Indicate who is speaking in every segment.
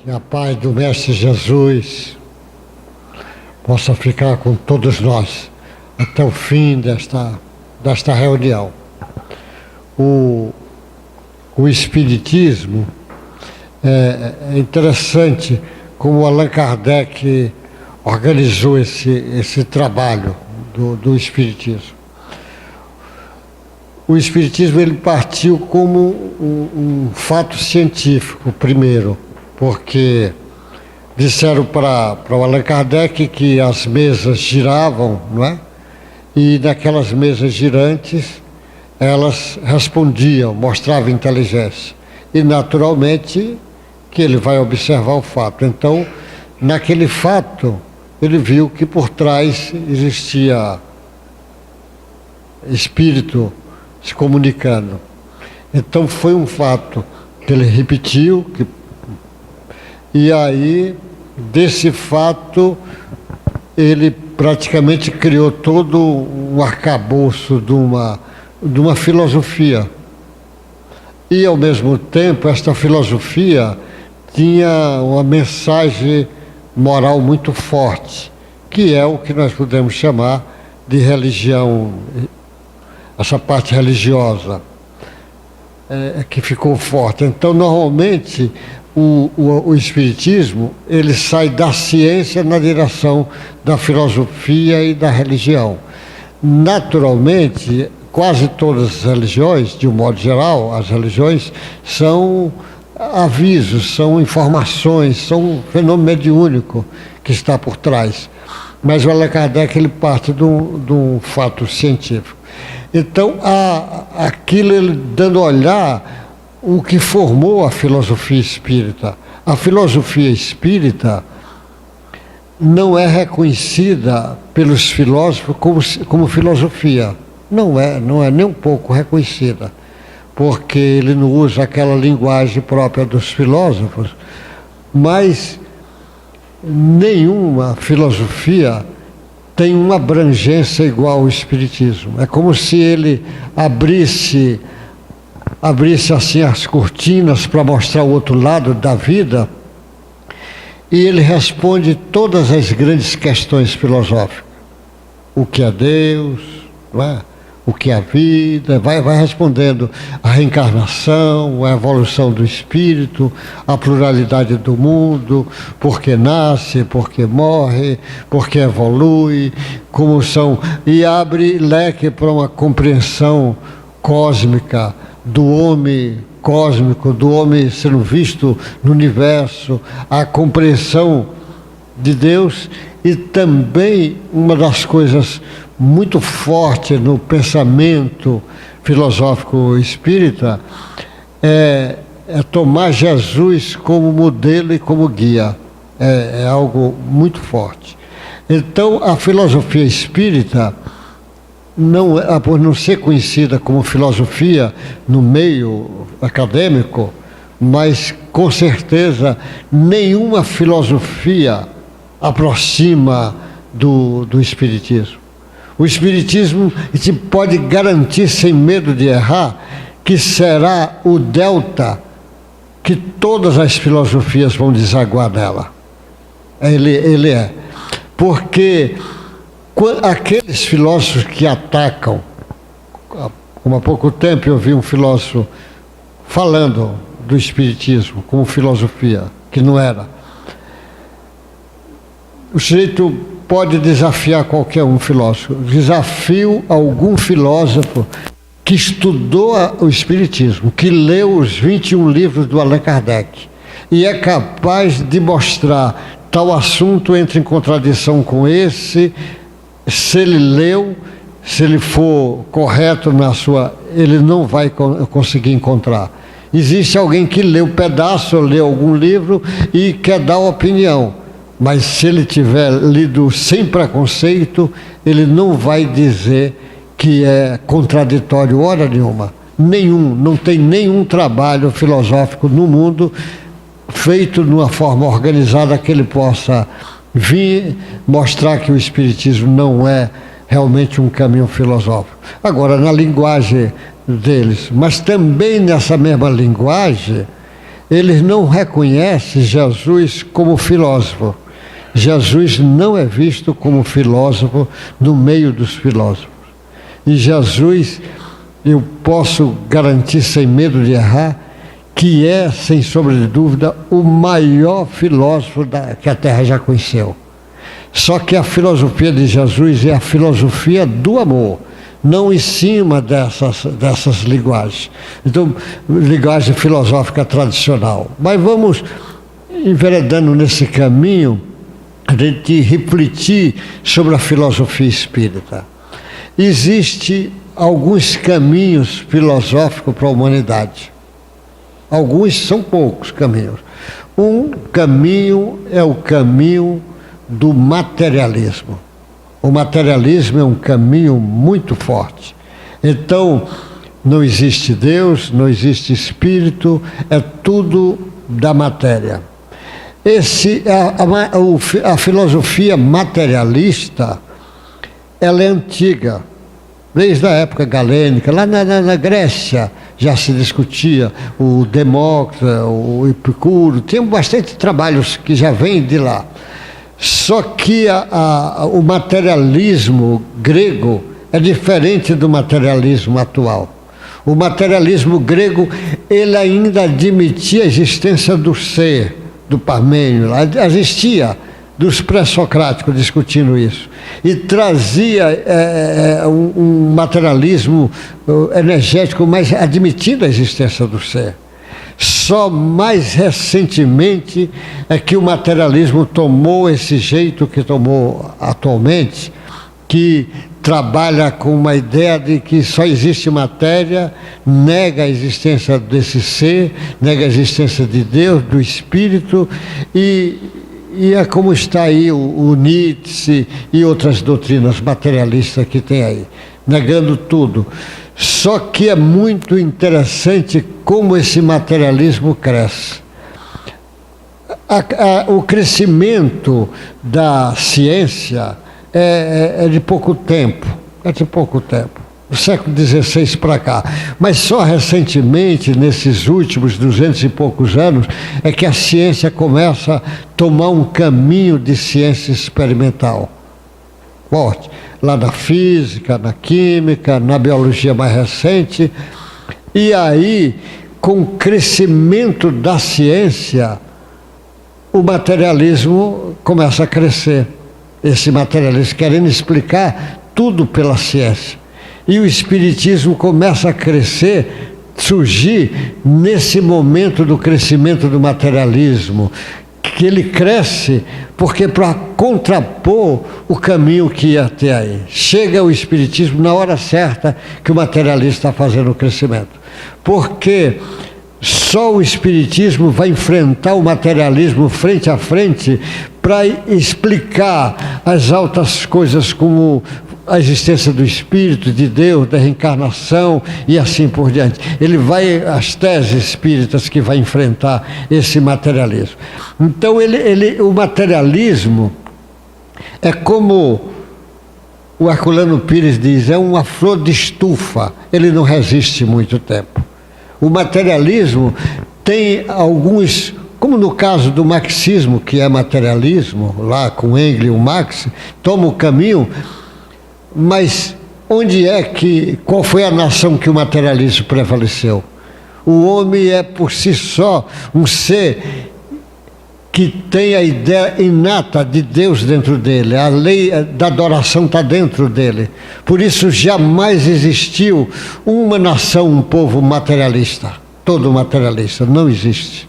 Speaker 1: Que a paz do Mestre Jesus possa ficar com todos nós até o fim desta reunião. O Espiritismo é interessante como Allan Kardec organizou esse trabalho do Espiritismo. O Espiritismo ele partiu como um fato científico primeiro, porque disseram para o Allan Kardec que as mesas giravam, não é? E naquelas mesas girantes elas respondiam, mostravam inteligência. E naturalmente que ele vai observar o fato. Então, naquele fato, ele viu que por trás existia espírito se comunicando. Então foi um fato que ele repetiu, e aí, desse fato, ele praticamente criou todo um arcabouço de uma filosofia. E, ao mesmo tempo, esta filosofia tinha uma mensagem moral muito forte, que é o que nós podemos chamar de religião, essa parte religiosa, que ficou forte. Então, normalmente, o Espiritismo, ele sai da ciência na direção da filosofia e da religião. Naturalmente, quase todas as religiões, de um modo geral, as religiões são avisos, são informações, são um fenômeno mediúnico que está por trás. Mas o Allan Kardec, ele parte de um fato científico. Então, aquilo ele dando a olhar o que formou a filosofia espírita. A filosofia espírita não é reconhecida pelos filósofos como filosofia. Não é nem um pouco reconhecida, porque ele não usa aquela linguagem própria dos filósofos, mas nenhuma filosofia tem uma abrangência igual ao Espiritismo. É como se ele abrisse assim as cortinas para mostrar o outro lado da vida, e ele responde todas as grandes questões filosóficas. O que é Deus, não é? O que é a vida, vai respondendo a reencarnação, a evolução do espírito, a pluralidade do mundo, por que nasce, por que morre, por que evolui, como são, e abre leque para uma compreensão cósmica do homem cósmico, do homem sendo visto no universo, a compreensão de Deus. E também uma das coisas muito forte no pensamento filosófico espírita é tomar Jesus como modelo e como guia. É algo muito forte. Então, a filosofia espírita, por não ser conhecida como filosofia no meio acadêmico, mas com certeza nenhuma filosofia aproxima do Espiritismo. O Espiritismo te pode garantir, sem medo de errar, que será o delta que todas as filosofias vão desaguar nela. Ele é. Porque aqueles filósofos que atacam, como há pouco tempo eu vi um filósofo falando do Espiritismo como filosofia, que não era. O sujeito pode desafiar qualquer um filósofo. Desafio algum filósofo que estudou o Espiritismo, que leu os 21 livros do Allan Kardec e é capaz de mostrar tal assunto entra em contradição com esse. Se ele leu, se ele for correto ele não vai conseguir encontrar. Existe alguém que leu um pedaço, leu algum livro e quer dar opinião, mas se ele tiver lido sem preconceito, ele não vai dizer que é contraditório hora nenhuma. Não tem nenhum trabalho filosófico no mundo feito de uma forma organizada que ele possa vir mostrar que o Espiritismo não é realmente um caminho filosófico. Agora, na linguagem deles, mas também nessa mesma linguagem, eles não reconhecem Jesus como filósofo. Jesus não é visto como filósofo no meio dos filósofos. E Jesus, eu posso garantir sem medo de errar, que é, sem sombra de dúvida, o maior filósofo que a Terra já conheceu. Só que a filosofia de Jesus é a filosofia do amor, não em cima dessas linguagens. Então, linguagem filosófica tradicional. Mas vamos enveredando nesse caminho, a gente refletir sobre a filosofia espírita. Existem alguns caminhos filosóficos para a humanidade. Alguns são poucos caminhos. Um caminho é o caminho do materialismo. O materialismo é um caminho muito forte. Então, não existe Deus, não existe espírito, é tudo da matéria. A filosofia materialista, ela é antiga, desde a época galênica. Lá na Grécia já se discutia o Demócrito, o Epicuro, tem bastante trabalhos que já vêm de lá. Só que o materialismo grego é diferente do materialismo atual. O materialismo grego, ele ainda admitia a existência do ser, do Parmênio, lá existia, dos pré-socráticos discutindo isso, e trazia um materialismo energético, mas admitindo a existência do ser. Só mais recentemente é que o materialismo tomou esse jeito que tomou atualmente, que trabalha com uma ideia de que só existe matéria, nega a existência desse ser, nega a existência de Deus, do Espírito, e é como está aí o Nietzsche e outras doutrinas materialistas que tem aí, negando tudo. Só que é muito interessante como esse materialismo cresce. O crescimento da ciência é de pouco tempo, do século XVI para cá. Mas só recentemente, nesses últimos 200 e poucos anos, é que a ciência começa a tomar um caminho de ciência experimental forte. Lá na física, na química, na biologia mais recente. E aí, com o crescimento da ciência, o materialismo começa a crescer. Esse materialismo querendo explicar tudo pela ciência. E o espiritismo começa a crescer, surgir nesse momento do crescimento do materialismo, que ele cresce porque para contrapor o caminho que ia ter aí. Chega o espiritismo na hora certa que o materialista está fazendo o crescimento. Porque só o espiritismo vai enfrentar o materialismo frente a frente para explicar as altas coisas como a existência do Espírito, de Deus, da reencarnação e assim por diante. Ele vai, as teses espíritas que vai enfrentar esse materialismo. Então o materialismo é como o Herculano Pires diz, é uma flor de estufa, ele não resiste muito tempo. O materialismo tem alguns, como no caso do marxismo, que é materialismo, lá com Engels e o Marx, toma o caminho. Mas qual foi a nação que o materialismo prevaleceu? O homem é por si só um ser que tem a ideia inata de Deus dentro dele, a lei da adoração está dentro dele. Por isso jamais existiu uma nação, um povo materialista, todo materialista, não existe.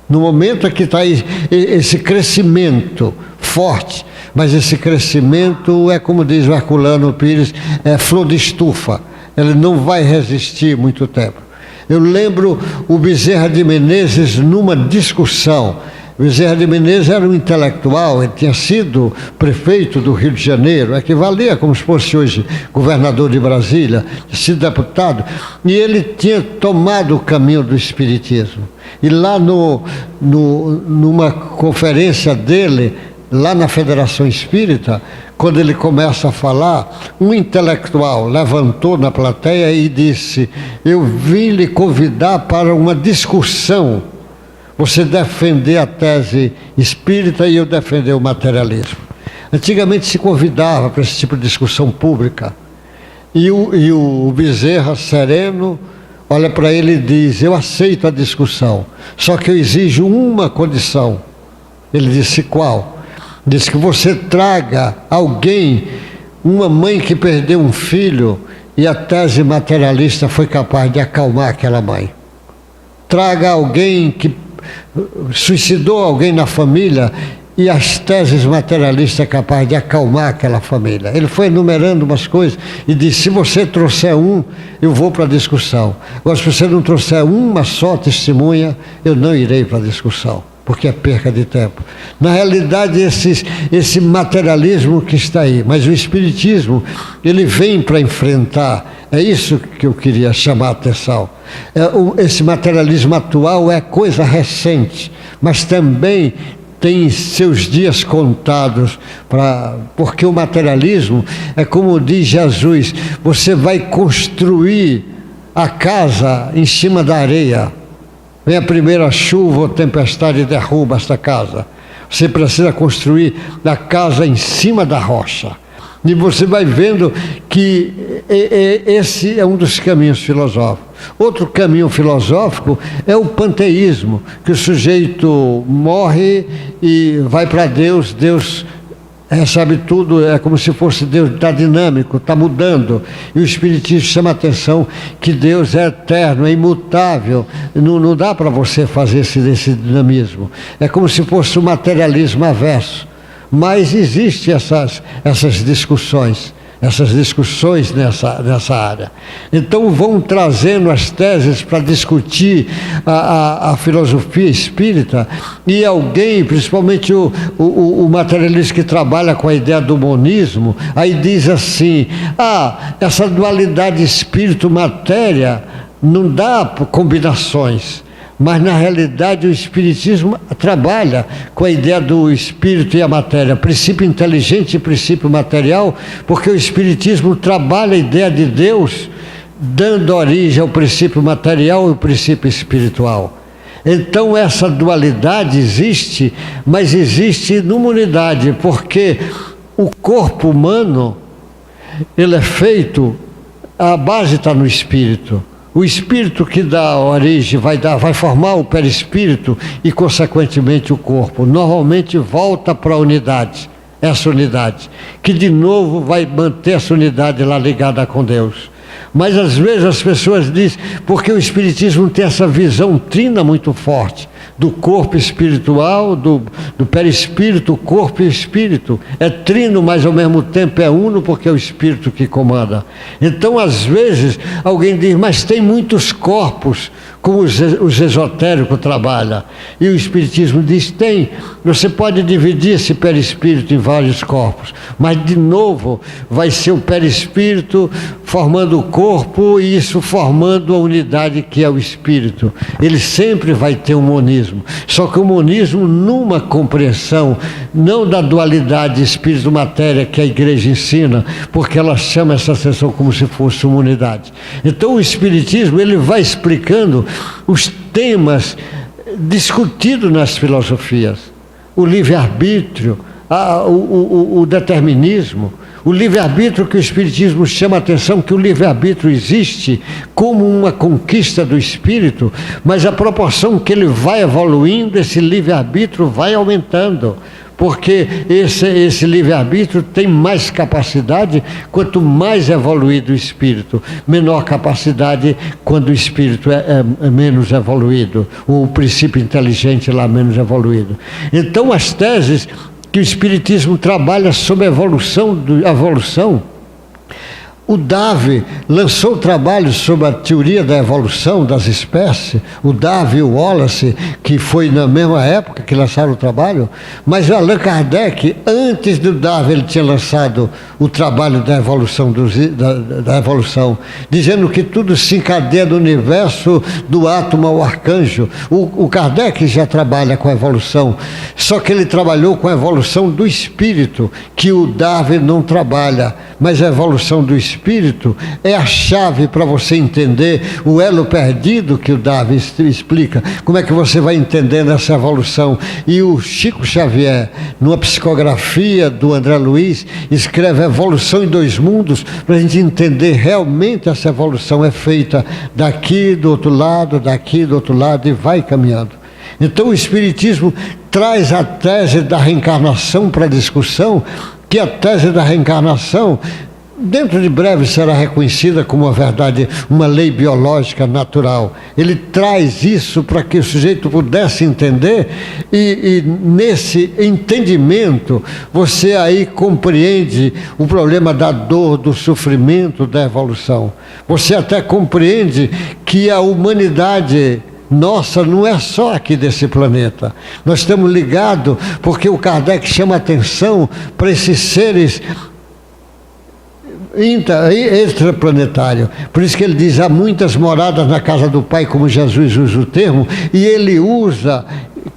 Speaker 1: No momento que está esse crescimento forte, mas esse crescimento é, como diz o Herculano Pires, é flor de estufa, ele não vai resistir muito tempo. Eu lembro o Bezerra de Menezes numa discussão. Bezerra de Menezes era um intelectual, ele tinha sido prefeito do Rio de Janeiro, equivalia como se fosse hoje governador de Brasília, tinha sido deputado, e ele tinha tomado o caminho do espiritismo. E lá numa conferência dele, lá na Federação Espírita, quando ele começa a falar, um intelectual levantou na plateia e disse: eu vim lhe convidar para uma discussão, você defender a tese espírita e eu defender o materialismo. Antigamente se convidava para esse tipo de discussão pública. E o Bezerra, sereno, olha para ele e diz: eu aceito a discussão, só que eu exijo uma condição. Ele disse: qual? Disse que você traga alguém, uma mãe que perdeu um filho e a tese materialista foi capaz de acalmar aquela mãe. Traga alguém que suicidou alguém na família e as teses materialistas é capaz de acalmar aquela família. Ele foi enumerando umas coisas e disse: se você trouxer um, eu vou para a discussão. Agora, se você não trouxer uma só testemunha, eu não irei para a discussão, porque é perca de tempo. Na realidade, esse materialismo que está aí, mas o espiritismo, ele vem para enfrentar. É isso que eu queria chamar a atenção. Esse materialismo atual é coisa recente, mas também tem seus dias contados, porque o materialismo é como diz Jesus: você vai construir a casa em cima da areia. Vem a primeira chuva ou tempestade e derruba esta casa. Você precisa construir a casa em cima da rocha. E você vai vendo que esse é um dos caminhos filosóficos. Outro caminho filosófico é o panteísmo, que o sujeito morre e vai para Deus, Deus recebe tudo, é como se fosse Deus, está dinâmico, está mudando. E o Espiritismo chama a atenção que Deus é eterno, é imutável, não dá para você fazer esse dinamismo. É como se fosse o materialismo averso. Mas existem essas discussões nessa área. Então vão trazendo as teses para discutir a filosofia espírita, e alguém, principalmente o materialista que trabalha com a ideia do monismo, aí diz assim: essa dualidade espírito-matéria não dá combinações. Mas, na realidade, o Espiritismo trabalha com a ideia do espírito e a matéria, princípio inteligente e princípio material, porque o Espiritismo trabalha a ideia de Deus, dando origem ao princípio material e ao princípio espiritual. Então, essa dualidade existe, mas existe numa unidade, porque o corpo humano, ele é feito, a base está no espírito. O espírito que dá origem vai formar o perispírito e, consequentemente, o corpo. Normalmente volta para a unidade, essa unidade, que de novo vai manter essa unidade lá ligada com Deus. Mas às vezes as pessoas dizem, porque o Espiritismo tem essa visão trina muito forte, do corpo espiritual, do perispírito, o corpo e o espírito. É trino, mas ao mesmo tempo é uno, porque é o espírito que comanda. Então, às vezes, alguém diz: mas tem muitos corpos, como os esotéricos trabalham. E o Espiritismo diz: tem. Você pode dividir esse perispírito em vários corpos, mas de novo vai ser o perispírito formando o corpo, e isso formando a unidade que é o espírito. Ele sempre vai ter um monismo. Só que o monismo numa compreensão não da dualidade espírito-matéria que a igreja ensina, porque ela chama essa seção como se fosse uma unidade. Então o Espiritismo, ele vai explicando os temas discutidos nas filosofias: o livre-arbítrio, o determinismo, o livre-arbítrio, que o Espiritismo chama a atenção que o livre-arbítrio existe como uma conquista do espírito, mas a proporção que ele vai evoluindo, esse livre-arbítrio vai aumentando, porque esse livre-arbítrio tem mais capacidade quanto mais evoluído o espírito, menor capacidade quando o espírito é menos evoluído, o princípio inteligente lá menos evoluído. Então as teses que o Espiritismo trabalha sobre a evolução. O Darwin lançou o trabalho sobre a teoria da evolução das espécies, o Darwin e o Wallace, que foi na mesma época que lançaram o trabalho, mas o Allan Kardec, antes do Darwin, ele tinha lançado o trabalho da evolução, da evolução, dizendo que tudo se encadeia do universo, do átomo ao arcanjo. O Kardec já trabalha com a evolução, só que ele trabalhou com a evolução do espírito, que o Darwin não trabalha, mas a evolução do espírito espírito é a chave para você entender o elo perdido que o Darwin explica, como é que você vai entendendo essa evolução. E o Chico Xavier, numa psicografia do André Luiz, escreve Evolução em Dois Mundos, para a gente entender realmente essa evolução é feita daqui do outro lado, daqui do outro lado, e vai caminhando. Então o Espiritismo traz a tese da reencarnação para a discussão, que a tese da reencarnação, dentro de breve, será reconhecida como uma verdade, uma lei biológica natural. Ele traz isso para que o sujeito pudesse entender, e nesse entendimento você aí compreende o problema da dor, do sofrimento, da evolução. Você até compreende que a humanidade nossa não é só aqui desse planeta. Nós estamos ligados porque o Kardec chama atenção para esses seres extraplanetários. Por isso que ele diz, há muitas moradas na casa do Pai, como Jesus usa o termo, e ele usa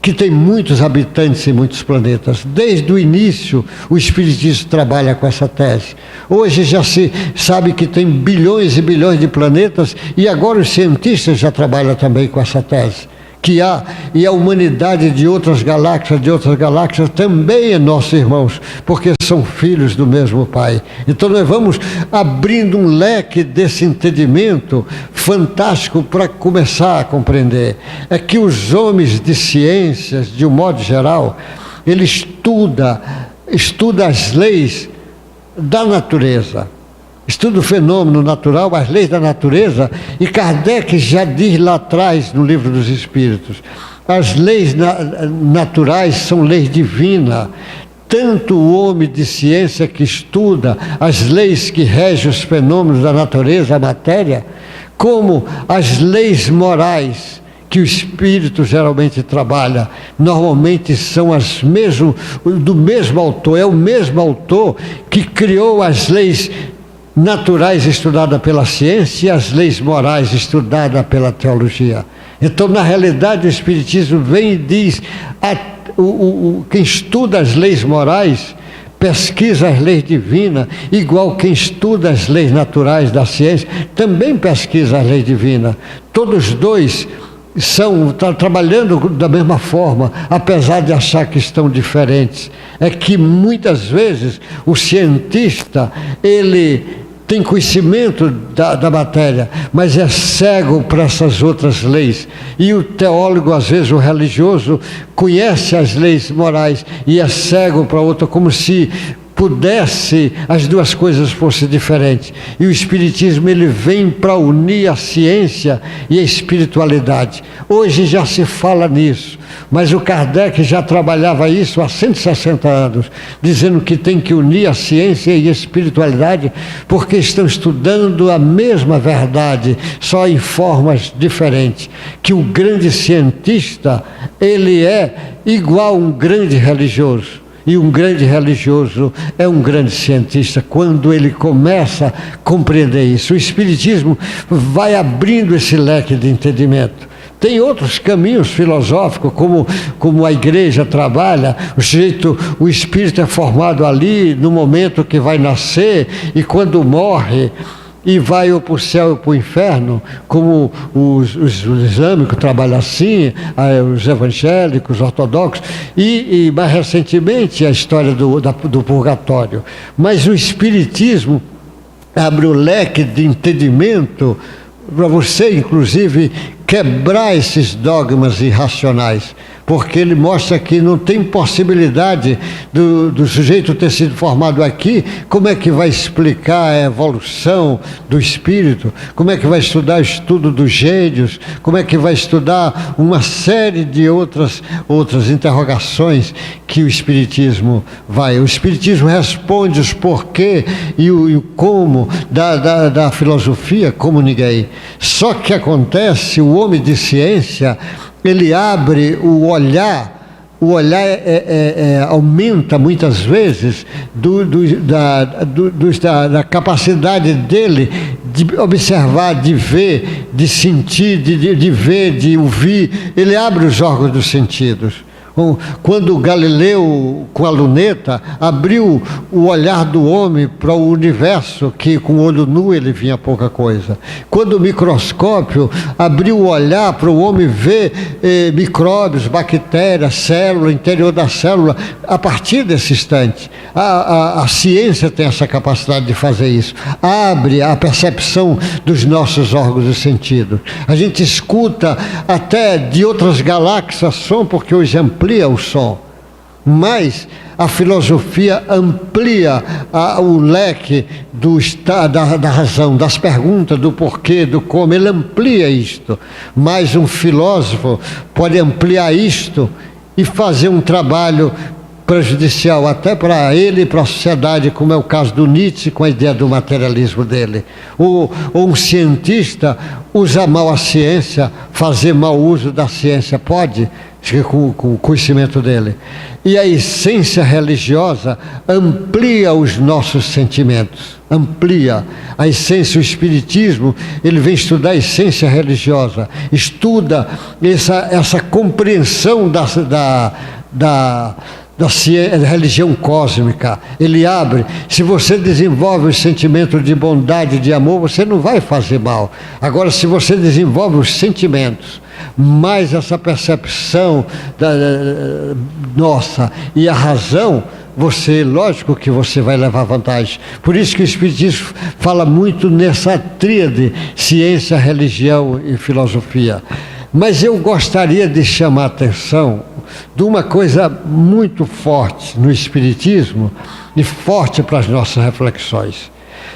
Speaker 1: que tem muitos habitantes em muitos planetas. Desde o início, o Espiritismo trabalha com essa tese. Hoje já se sabe que tem bilhões e bilhões de planetas, e agora os cientistas já trabalham também com essa tese. Que há, e a humanidade de outras galáxias também é nossos irmãos, porque são filhos do mesmo Pai. Então nós vamos abrindo um leque desse entendimento fantástico para começar a compreender. É que os homens de ciências, de um modo geral, ele estuda as leis da natureza. Estuda o fenômeno natural, as leis da natureza, e Kardec já diz lá atrás, no Livro dos Espíritos, as leis naturais são leis divinas. Tanto o homem de ciência que estuda as leis que regem os fenômenos da natureza, a matéria, como as leis morais que o espírito geralmente trabalha, normalmente são do mesmo autor. É o mesmo autor que criou as leis naturais estudadas pela ciência e as leis morais estudadas pela teologia. Então, na realidade, o Espiritismo vem e diz, quem estuda as leis morais pesquisa as leis divinas, igual quem estuda as leis naturais da ciência também pesquisa as leis divinas. Todos dois estão trabalhando da mesma forma, apesar de achar que estão diferentes. É que muitas vezes o cientista, ele tem conhecimento da matéria, mas é cego para essas outras leis. E o teólogo, às vezes o religioso, conhece as leis morais e é cego para outra, como se pudesse, as duas coisas fossem diferentes. E o Espiritismo, ele vem para unir a ciência e a espiritualidade. Hoje já se fala nisso, mas o Kardec já trabalhava isso há 160 anos, dizendo que tem que unir a ciência e a espiritualidade, porque estão estudando a mesma verdade, só em formas diferentes. Que o grande cientista, ele é igual a um grande religioso. E um grande religioso é um grande cientista, quando ele começa a compreender isso. O Espiritismo vai abrindo esse leque de entendimento. Tem outros caminhos filosóficos, como a igreja trabalha. O espírito é formado ali, no momento que vai nascer, e quando morre, e vai ou para o céu ou para o inferno, como os islâmicos trabalham assim, os evangélicos, os ortodoxos, e mais recentemente a história do purgatório. Mas o Espiritismo abre o leque de entendimento para você, inclusive, quebrar esses dogmas irracionais, porque ele mostra que não tem possibilidade do sujeito ter sido formado aqui. Como é que vai explicar a evolução do espírito? Como é que vai estudar o estudo dos gênios? Como é que vai estudar uma série de outras interrogações que o Espiritismo vai? O Espiritismo responde os porquê e o como da filosofia como ninguém. Só que acontece, o homem de ciência, ele abre o olhar aumenta muitas vezes da capacidade dele de observar, de ver, de sentir, de ver, de ouvir. Ele abre os órgãos dos sentidos. Quando Galileu, com a luneta, abriu o olhar do homem para o universo, que com o olho nu ele via pouca coisa. Quando o microscópio abriu o olhar para o homem ver micróbios, bactérias, célula, interior da célula, a partir desse instante. A ciência tem essa capacidade de fazer isso. Abre a percepção dos nossos órgãos de sentido. A gente escuta até de outras galáxias som, porque hoje amplia o som. Mas a filosofia amplia o leque da razão, das perguntas, do porquê, do como. Ele amplia isto. Mas um filósofo pode ampliar isto e fazer um trabalho prejudicial até para ele e para a sociedade, como é o caso do Nietzsche com a ideia do materialismo dele. Ou um cientista usa mal a ciência, fazer mau uso da ciência, pode, com o conhecimento dele. E a essência religiosa amplia os nossos sentimentos, amplia a essência. O espiritismo, ele vem estudar a essência religiosa, estuda essa compreensão da religião cósmica. Ele abre. Se você desenvolve o sentimento de bondade, de amor, você não vai fazer mal. Agora, se você desenvolve os sentimentos, mais essa percepção nossa e a razão, lógico que você vai levar vantagem. Por isso que o Espiritismo fala muito nessa tríade: ciência, religião e filosofia. Mas eu gostaria de chamar a atenção de uma coisa muito forte no Espiritismo e forte para as nossas reflexões.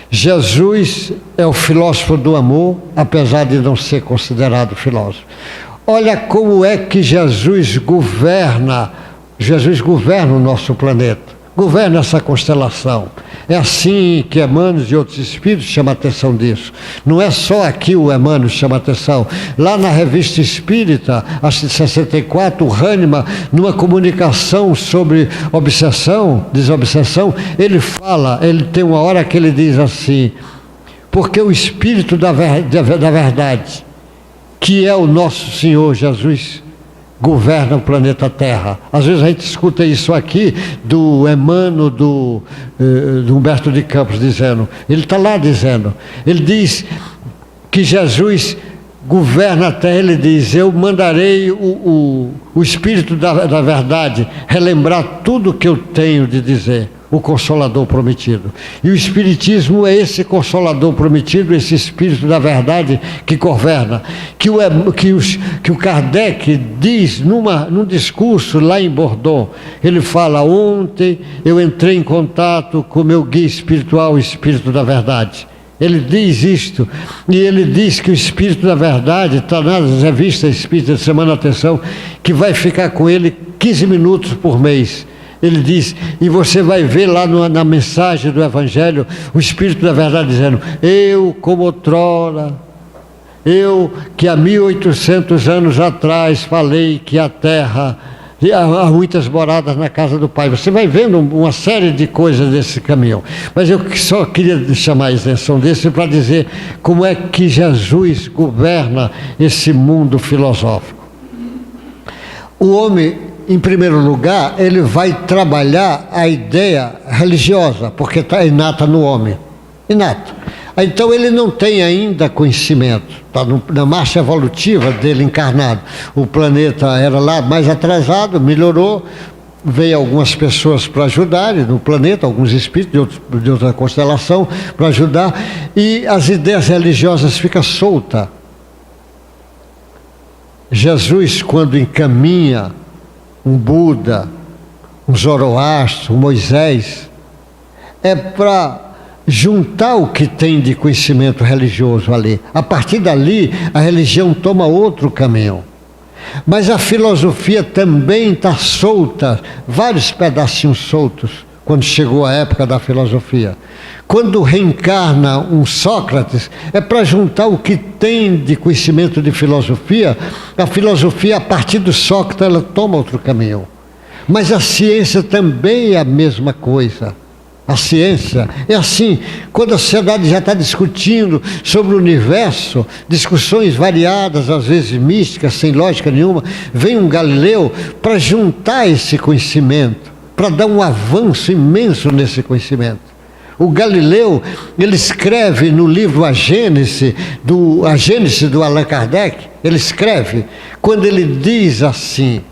Speaker 1: Jesus é o filósofo do amor, apesar de não ser considerado filósofo. Olha como é que Jesus governa o nosso planeta, governa essa constelação. É assim que Emmanuel e outros espíritos chamam a atenção disso. Não é só aqui o Emmanuel chama a atenção. Lá na Revista Espírita, a 64, o Hahnemann, numa comunicação sobre obsessão, desobsessão, ele tem uma hora que ele diz assim: porque o Espírito da verdade, que é o nosso Senhor Jesus, governa o planeta Terra. Às vezes a gente escuta isso aqui do Emmanuel, do Humberto de Campos dizendo, ele está lá dizendo, ele diz que Jesus governa a Terra. Ele diz: eu mandarei o Espírito da verdade relembrar tudo que eu tenho de dizer, o Consolador prometido. E o Espiritismo é esse Consolador prometido, esse Espírito da verdade que governa, que o Kardec diz num discurso lá em Bordeaux. Ele fala: ontem eu entrei em contato com o meu guia espiritual, o Espírito da verdade. Ele diz isto, e ele diz que o Espírito da verdade está nas revistas Espírita de Semana Atenção, que vai ficar com ele 15 minutos por mês. Ele diz, e você vai ver lá na mensagem do Evangelho, o Espírito da verdade dizendo: eu, como outrora, eu que há 1800 anos atrás falei que a terra, há muitas moradas na casa do Pai. Você vai vendo uma série de coisas desse caminho. Mas eu só queria chamar a atenção desse para dizer como é que Jesus governa esse mundo filosófico. O homem, em primeiro lugar, ele vai trabalhar a ideia religiosa, porque está inata no homem. Inato. Então ele não tem ainda conhecimento, está na marcha evolutiva dele encarnado. O planeta era lá mais atrasado, melhorou, veio algumas pessoas para ajudarem no planeta, alguns espíritos de outra constelação para ajudar, e as ideias religiosas ficam soltas. Jesus, quando encaminha um Buda, um Zoroastro, um Moisés, é para juntar o que tem de conhecimento religioso ali. A partir dali, a religião toma outro caminho. Mas a filosofia também está solta, vários pedacinhos soltos, quando chegou a época da filosofia. Quando reencarna um Sócrates, é para juntar o que tem de conhecimento de filosofia. A filosofia, a partir do Sócrates, ela toma outro caminho. Mas a ciência também é a mesma coisa. A ciência é assim. Quando a sociedade já está discutindo sobre o universo, discussões variadas, às vezes místicas, sem lógica nenhuma, vem um Galileu para juntar esse conhecimento, para dar um avanço imenso nesse conhecimento. O Galileu, ele escreve no livro A Gênese do Allan Kardec, ele escreve, quando ele diz assim,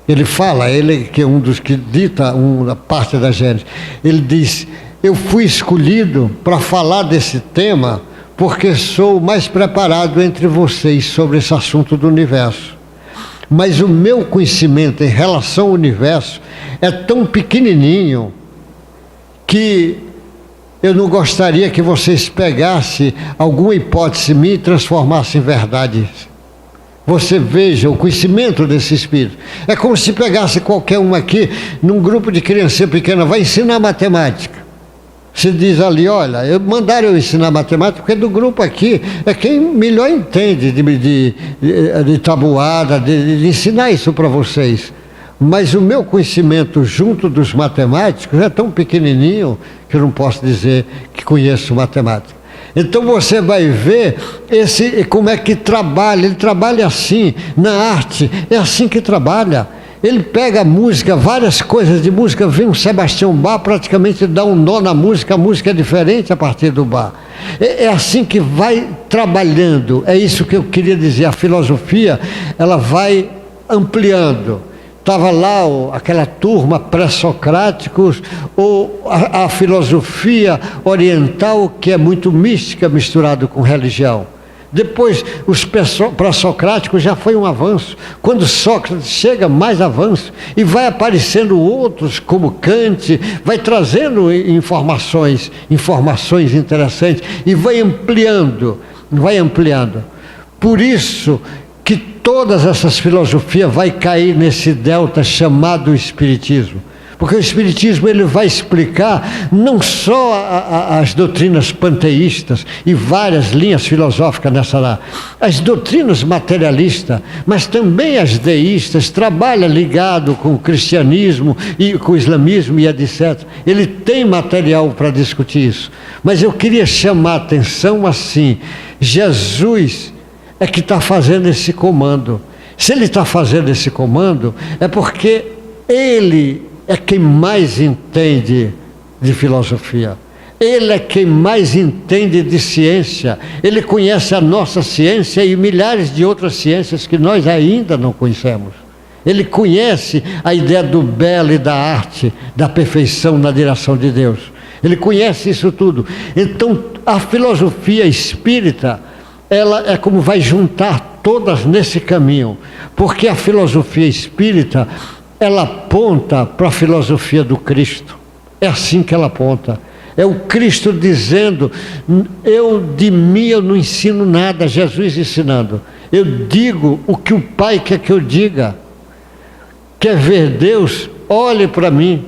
Speaker 1: ele fala, ele que é um dos que dita uma parte da Gênese, ele diz: eu fui escolhido para falar desse tema porque sou o mais preparado entre vocês sobre esse assunto do universo. Mas o meu conhecimento em relação ao universo é tão pequenininho que eu não gostaria que vocês pegassem alguma hipótese minha e transformassem em verdade. Você veja o conhecimento desse espírito. É como se pegasse qualquer um aqui, num grupo de criança pequena, vai ensinar matemática. Se diz ali, olha, mandaram eu ensinar matemática, porque do grupo aqui é quem melhor entende de tabuada, de ensinar isso para vocês. Mas o meu conhecimento junto dos matemáticos é tão pequenininho que eu não posso dizer que conheço matemática. Então você vai ver como é que trabalha. Ele trabalha assim, na arte, é assim que trabalha. Ele pega a música, várias coisas de música, vem um Sebastião Bach, praticamente dá um nó na música, a música é diferente a partir do Bach. É assim que vai trabalhando, é isso que eu queria dizer. A filosofia, ela vai ampliando. Estava lá aquela turma pré-socráticos, ou a filosofia oriental, que é muito mística, misturado com religião. Depois, os pré-socráticos já foi um avanço. Quando Sócrates chega, mais avanço. E vai aparecendo outros, como Kant, vai trazendo informações interessantes, e vai ampliando. Por isso que todas essas filosofias vai cair nesse delta chamado Espiritismo. Porque o Espiritismo, ele vai explicar não só as doutrinas panteístas e várias linhas filosóficas nessa lá, as doutrinas materialistas, mas também as deístas, trabalha ligado com o cristianismo e com o islamismo e etc. Ele tem material para discutir isso. Mas eu queria chamar a atenção assim, Jesus é que está fazendo esse comando. Se ele está fazendo esse comando, é porque ele é quem mais entende de filosofia. Ele é quem mais entende de ciência. Ele conhece a nossa ciência e milhares de outras ciências que nós ainda não conhecemos. Ele conhece a ideia do belo e da arte, da perfeição na direção de Deus. Ele conhece isso tudo. Então, a filosofia espírita, ela é como vai juntar todas nesse caminho, porque a filosofia espírita, ela aponta para a filosofia do Cristo. É assim que ela aponta. É o Cristo dizendo: de mim eu não ensino nada, Jesus ensinando. Eu digo o que o Pai quer que eu diga. Quer ver Deus? Olhe para mim.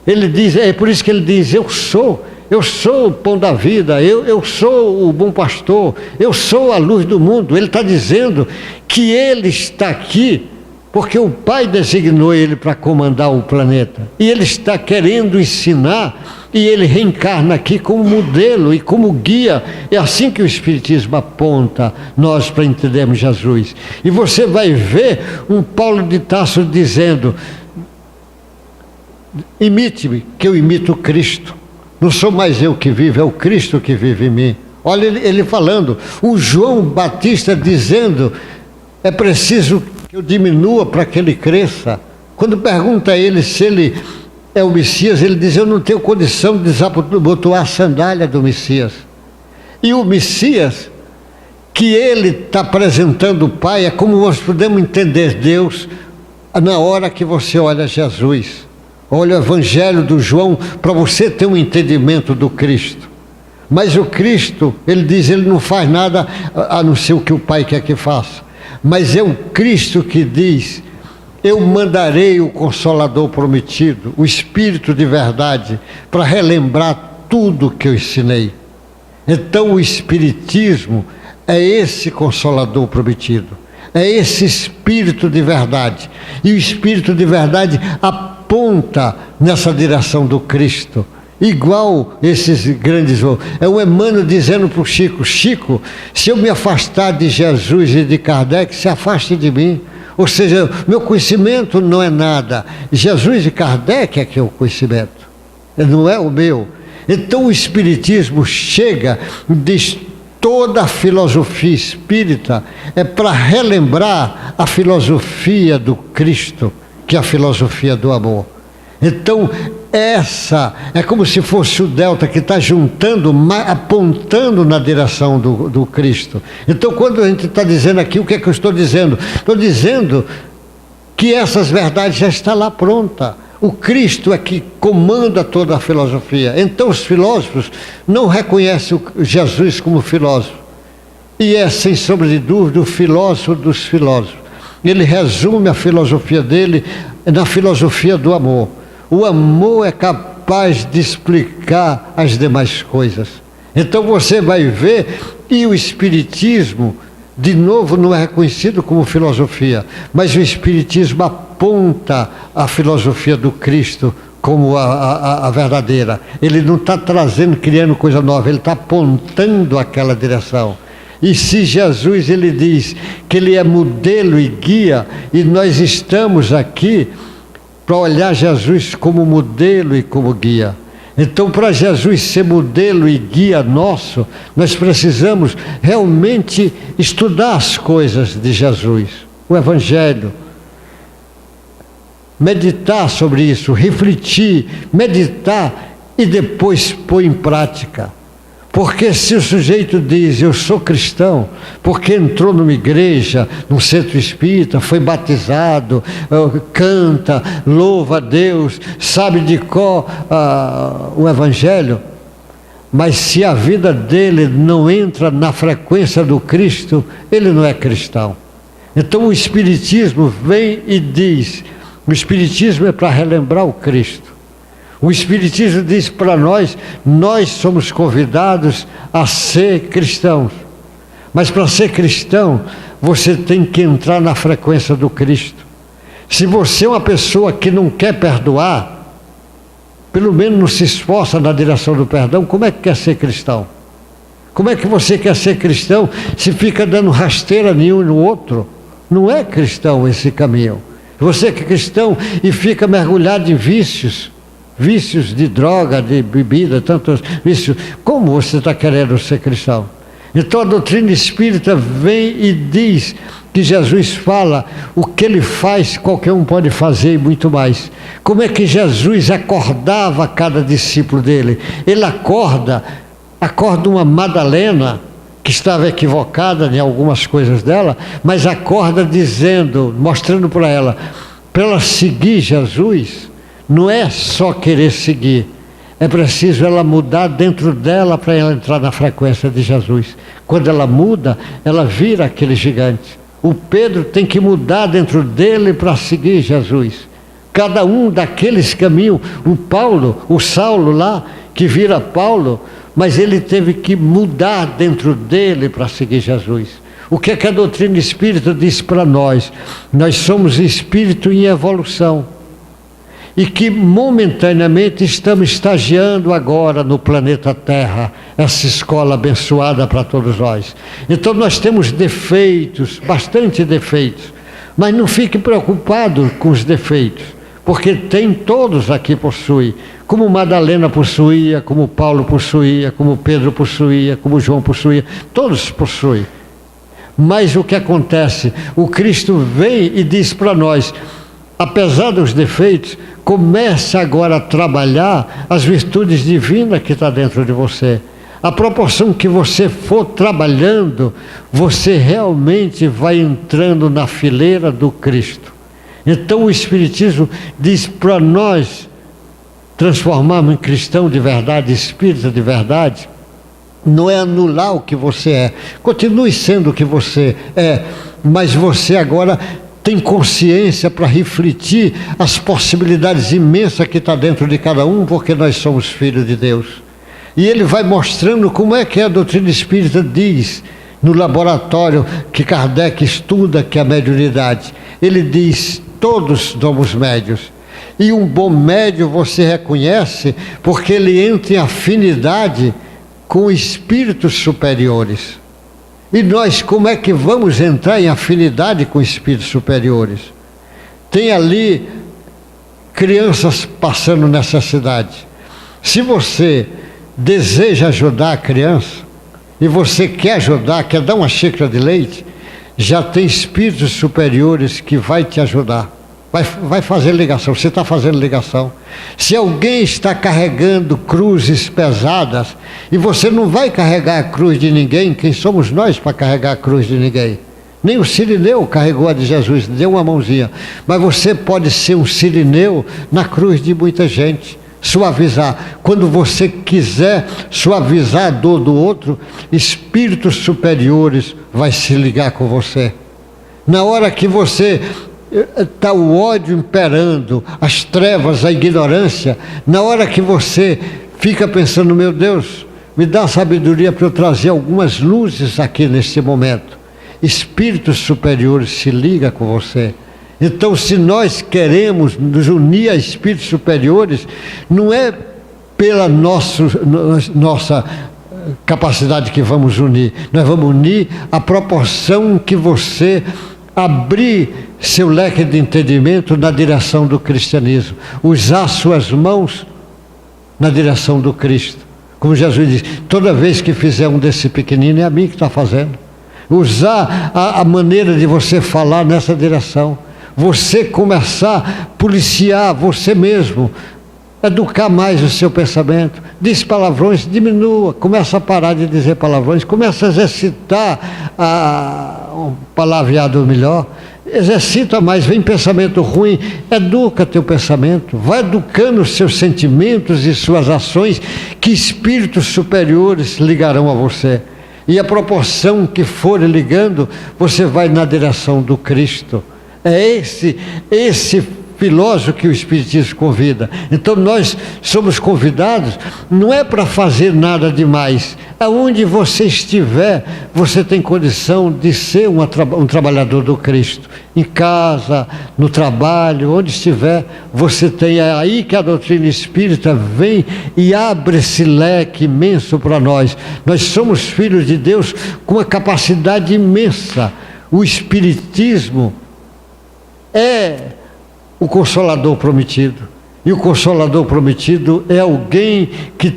Speaker 1: Ele diz, é por isso que ele diz: eu sou o pão da vida, eu sou o bom pastor, eu sou a luz do mundo. Ele está dizendo que ele está aqui porque o Pai designou ele para comandar o planeta. E ele está querendo ensinar, e ele reencarna aqui como modelo e como guia. É assim que o Espiritismo aponta nós para entendermos Jesus. E você vai ver um Paulo de Tarso dizendo: imite-me, que eu imito Cristo. Não sou mais eu que vivo, é o Cristo que vive em mim. Olha ele falando. O João Batista dizendo: é preciso que eu diminua para que ele cresça. Quando pergunta a ele se ele é o Messias, ele diz: eu não tenho condição de desabotoar a sandália do Messias. E o Messias que ele está apresentando o Pai é como nós podemos entender Deus na hora que você olha Jesus. Olha o Evangelho do João para você ter um entendimento do Cristo. Mas o Cristo, ele diz, ele não faz nada a não ser o que o Pai quer que faça. Mas é o Cristo que diz: eu mandarei o Consolador prometido, o Espírito de verdade, para relembrar tudo que eu ensinei. Então o Espiritismo é esse Consolador prometido, é esse Espírito de verdade. E o Espírito de verdade aponta nessa direção do Cristo. igual esses grandes. É o Emmanuel dizendo para o Chico: Chico, se eu me afastar de Jesus e de Kardec, se afaste de mim. Ou seja, meu conhecimento não é nada. Jesus e Kardec é que é o conhecimento, não é o meu. Então o Espiritismo chega, diz, toda a filosofia espírita é para relembrar a filosofia do Cristo, que é a filosofia do amor. Então, essa é como se fosse o delta que está juntando, apontando na direção do Cristo. Então, quando a gente está dizendo aqui, o que é que eu estou dizendo? Estou dizendo que essas verdades já estão lá prontas. O Cristo é que comanda toda a filosofia. Então, os filósofos não reconhecem Jesus como filósofo. E é, sem sombra de dúvida, o filósofo dos filósofos. Ele resume a filosofia dele na filosofia do amor. O amor é capaz de explicar as demais coisas. Então você vai ver, e o Espiritismo, de novo, não é reconhecido como filosofia, mas o Espiritismo aponta a filosofia do Cristo como a verdadeira. Ele não está trazendo, criando coisa nova, ele está apontando aquela direção. E se Jesus, ele diz que ele é modelo e guia, e nós estamos aqui para olhar Jesus como modelo e como guia. Então, para Jesus ser modelo e guia nosso, nós precisamos realmente estudar as coisas de Jesus, o Evangelho, meditar sobre isso, refletir, meditar e depois pôr em prática. Porque se o sujeito diz, eu sou cristão, porque entrou numa igreja, num centro espírita, foi batizado, canta, louva a Deus, sabe de cor o Evangelho, mas se a vida dele não entra na frequência do Cristo, ele não é cristão. Então o Espiritismo vem e diz, o Espiritismo é para relembrar o Cristo. O Espiritismo diz para nós, nós somos convidados a ser cristãos. Mas para ser cristão, você tem que entrar na frequência do Cristo. Se você é uma pessoa que não quer perdoar, pelo menos não se esforça na direção do perdão, como é que quer ser cristão? Como é que você quer ser cristão se fica dando rasteira nenhum no outro? Não é cristão esse caminho. Você que é cristão e fica mergulhado em vícios de droga, de bebida, tantos vícios. Como você está querendo ser cristão? Então a doutrina espírita vem e diz que Jesus fala o que ele faz, qualquer um pode fazer e muito mais. Como é que Jesus acordava cada discípulo dele? Ele acorda uma Madalena, que estava equivocada em algumas coisas dela, mas acorda dizendo, mostrando para ela seguir Jesus. Não é só querer seguir, é preciso ela mudar dentro dela para ela entrar na frequência de Jesus. Quando ela muda, ela vira aquele gigante. O Pedro tem que mudar dentro dele para seguir Jesus. Cada um daqueles caminhos, o Saulo lá, que vira Paulo, mas ele teve que mudar dentro dele para seguir Jesus. O que é que a doutrina espírita diz para nós? Nós somos espírito em evolução. E que momentaneamente estamos estagiando agora no planeta Terra, essa escola abençoada para todos nós. Então nós temos defeitos, bastante defeitos, mas não fique preocupado com os defeitos, porque todos aqui possuem, como Madalena possuía, como Paulo possuía, como Pedro possuía, como João possuía, todos possuem. Mas o que acontece? O Cristo vem e diz para nós, apesar dos defeitos, comece agora a trabalhar as virtudes divinas que está dentro de você. À proporção que você for trabalhando, você realmente vai entrando na fileira do Cristo. Então o Espiritismo diz para nós transformarmos em cristão de verdade, espírita de verdade, não é anular o que você é. Continue sendo o que você é, mas você agora tem consciência para refletir as possibilidades imensas que está dentro de cada um, porque nós somos filhos de Deus. E ele vai mostrando como é que a doutrina espírita diz, no laboratório que Kardec estuda, que é a mediunidade. Ele diz, todos somos médios. E um bom médium você reconhece porque ele entra em afinidade com espíritos superiores. E nós, como é que vamos entrar em afinidade com espíritos superiores? Tem ali crianças passando necessidade. Se você deseja ajudar a criança, e você quer ajudar, quer dar uma xícara de leite, já tem espíritos superiores que vai te ajudar. Vai fazer ligação, você está fazendo ligação. Se alguém está carregando cruzes pesadas, e você não vai carregar a cruz de ninguém, quem somos nós para carregar a cruz de ninguém? Nem o Cirineu carregou a de Jesus, deu uma mãozinha. Mas você pode ser um Cirineu na cruz de muita gente, suavizar. Quando você quiser suavizar a dor do outro, espíritos superiores vai se ligar com você. Na hora que você está o ódio imperando, as trevas, a ignorância, na hora que você fica pensando, meu Deus, me dá sabedoria para eu trazer algumas luzes aqui nesse momento, espíritos superiores se ligam com você. Então, se nós queremos nos unir a espíritos superiores, não é pela nossa capacidade que vamos unir, nós vamos unir a proporção que você abrir seu leque de entendimento na direção do cristianismo, usar suas mãos na direção do Cristo. Como Jesus diz, toda vez que fizer um desse pequenino, é a mim que está fazendo. Usar a maneira de você falar nessa direção. Você começar a policiar você mesmo, educar mais o seu pensamento. Diz palavrões, diminua, começa a parar de dizer palavrões, começa a exercitar um palavreado melhor, exercita mais, vem pensamento ruim, educa teu pensamento, vai educando os seus sentimentos e suas ações, que espíritos superiores ligarão a você. E a proporção que for ligando, você vai na direção do Cristo. É esse filósofo que o Espiritismo convida. Então nós somos convidados, não é para fazer nada demais. Aonde você estiver, você tem condição de ser um trabalhador do Cristo. Em casa, no trabalho, onde estiver, você tem. É aí que a doutrina espírita vem e abre esse leque imenso para nós. Nós somos filhos de Deus com uma capacidade imensa. O Espiritismo é o Consolador prometido. E o Consolador prometido é alguém que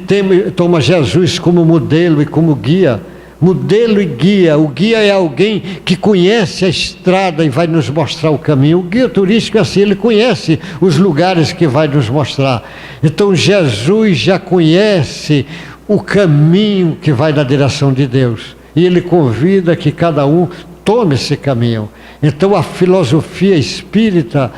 Speaker 1: toma Jesus como modelo e como guia. Modelo e guia. O guia é alguém que conhece a estrada e vai nos mostrar o caminho. O guia turístico é assim, ele conhece os lugares que vai nos mostrar. Então Jesus já conhece o caminho que vai na direção de Deus. E ele convida que cada um tome esse caminho. Então a filosofia espírita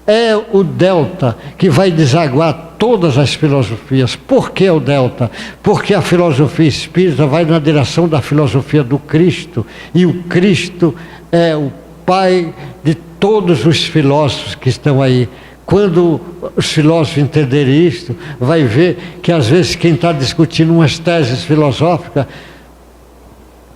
Speaker 1: é o delta que vai desaguar todas as filosofias. Por que o delta? Porque a filosofia espírita vai na direção da filosofia do Cristo, e o Cristo é o pai de todos os filósofos que estão aí. Quando os filósofos entenderem isto, vai ver que às vezes quem está discutindo umas teses filosóficas,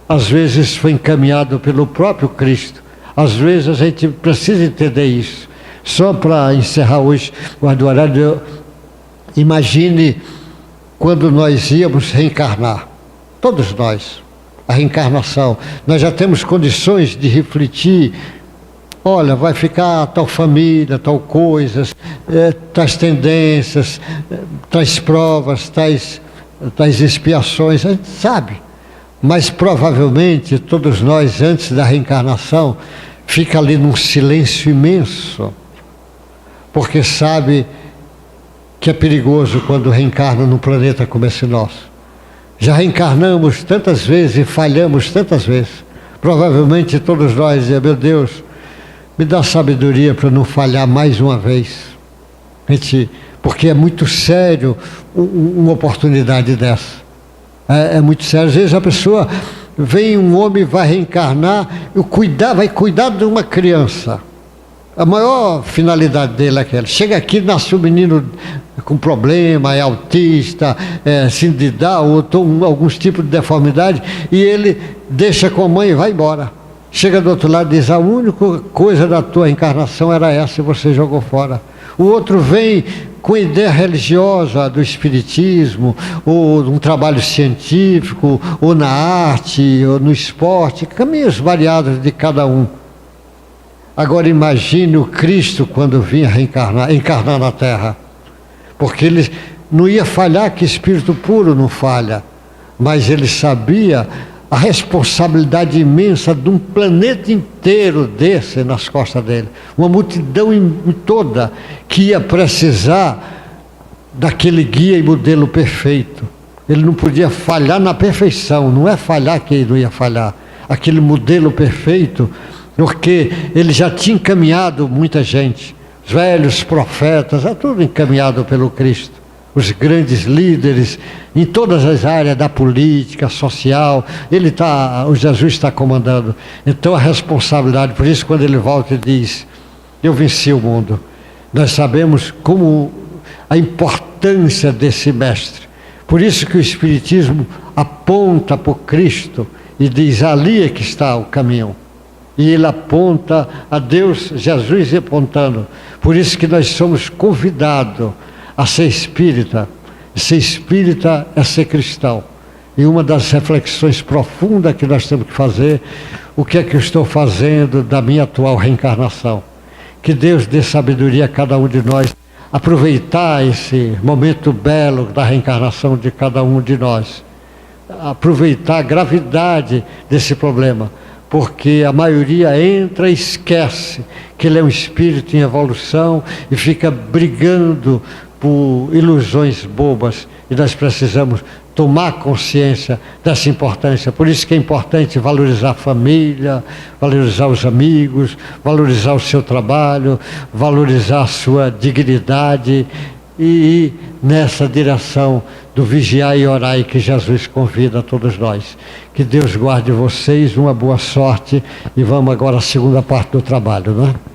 Speaker 1: às vezes foi encaminhado pelo próprio Cristo. Às vezes a gente precisa entender isso. Só para encerrar hoje o horário, imagine quando nós íamos reencarnar, todos nós, a reencarnação, nós já temos condições de refletir, olha, vai ficar tal família, tal coisas, tais tendências, tais provas, tais expiações, a gente sabe, mas provavelmente todos nós, antes da reencarnação, fica ali num silêncio imenso, porque sabe que é perigoso quando reencarna num planeta como esse nosso. Já reencarnamos tantas vezes e falhamos tantas vezes. Provavelmente todos nós dizemos, meu Deus, me dá sabedoria para não falhar mais uma vez. Porque é muito sério uma oportunidade dessa. É muito sério. Às vezes a pessoa vem, um homem vai reencarnar, vai cuidar de uma criança. A maior finalidade dele é aquela. Chega aqui, nasce um menino com problema, é autista, síndrome de Down, ou alguns tipos de deformidade, e ele deixa com a mãe e vai embora. Chega do outro lado e diz, a única coisa da tua encarnação era essa e você jogou fora. O outro vem com ideia religiosa do espiritismo, ou um trabalho científico, ou na arte, ou no esporte, caminhos variados de cada um. Agora imagine o Cristo quando vinha encarnar na Terra, porque ele não ia falhar, que espírito puro não falha, mas ele sabia a responsabilidade imensa de um planeta inteiro desse nas costas dele, uma multidão toda que ia precisar daquele guia e modelo perfeito. Ele não podia falhar na perfeição, não é falhar que ele não ia falhar, aquele modelo perfeito, porque ele já tinha encaminhado muita gente, os velhos profetas, é tudo encaminhado pelo Cristo. Os grandes líderes em todas as áreas da política, social, o Jesus está comandando. Então a responsabilidade, por isso quando ele volta e diz, eu venci o mundo, nós sabemos como a importância desse mestre. Por isso que o Espiritismo aponta para o Cristo e diz, ali é que está o caminho. E ele aponta a Deus, Jesus apontando. Por isso que nós somos convidados a ser espírita. Ser espírita é ser cristão. E uma das reflexões profundas que nós temos que fazer, o que é que eu estou fazendo da minha atual reencarnação? Que Deus dê sabedoria a cada um de nós, aproveitar esse momento belo da reencarnação de cada um de nós, aproveitar a gravidade desse problema, porque a maioria entra e esquece que ele é um espírito em evolução e fica brigando por ilusões bobas, e nós precisamos tomar consciência dessa importância. Por isso que é importante valorizar a família, valorizar os amigos, valorizar o seu trabalho, valorizar a sua dignidade e ir nessa direção do vigiar e orar que Jesus convida a todos nós. Que Deus guarde vocês, uma boa sorte, e vamos agora à segunda parte do trabalho, não é?